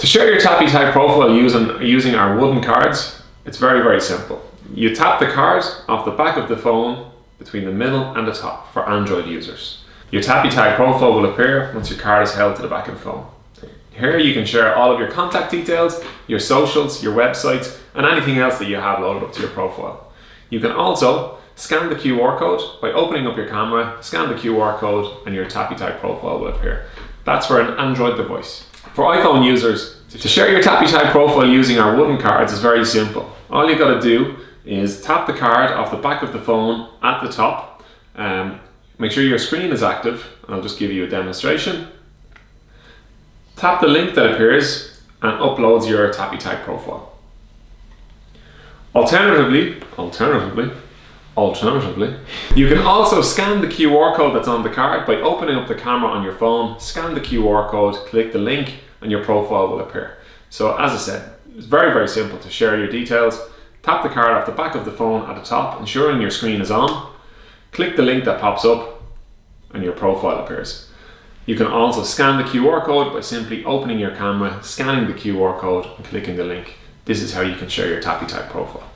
share your TAPiTAG profile using our wooden cards, it's very, very simple. You tap the card off the back of the phone between the middle and the top for Android users. Your TAPiTAG profile will appear once your card is held to the back of the phone. Here you can share all of your contact details, your socials, your websites, and anything else that you have loaded up to your profile. You can also scan the QR code by opening up your camera, scan the QR code, and your TAPiTAG profile will appear. That's for an Android device. For iPhone users, to share your TAPiTAG profile using our wooden cards is very simple. All you got to do is tap the card off the back of the phone at the top. Make sure your screen is active, and I'll just give you a demonstration. Tap the link that appears and uploads your TAPiTAG profile. Alternatively, you can also scan the QR code that's on the card by opening up the camera on your phone, scan the QR code, click the link, and your profile will appear. So as I said, it's very, very simple to share your details. Tap the card off the back of the phone at the top, ensuring your screen is on. Click the link that pops up, and your profile appears. You can also scan the QR code by simply opening your camera, scanning the QR code, and clicking the link. This is how you can share your TAPiTAG profile.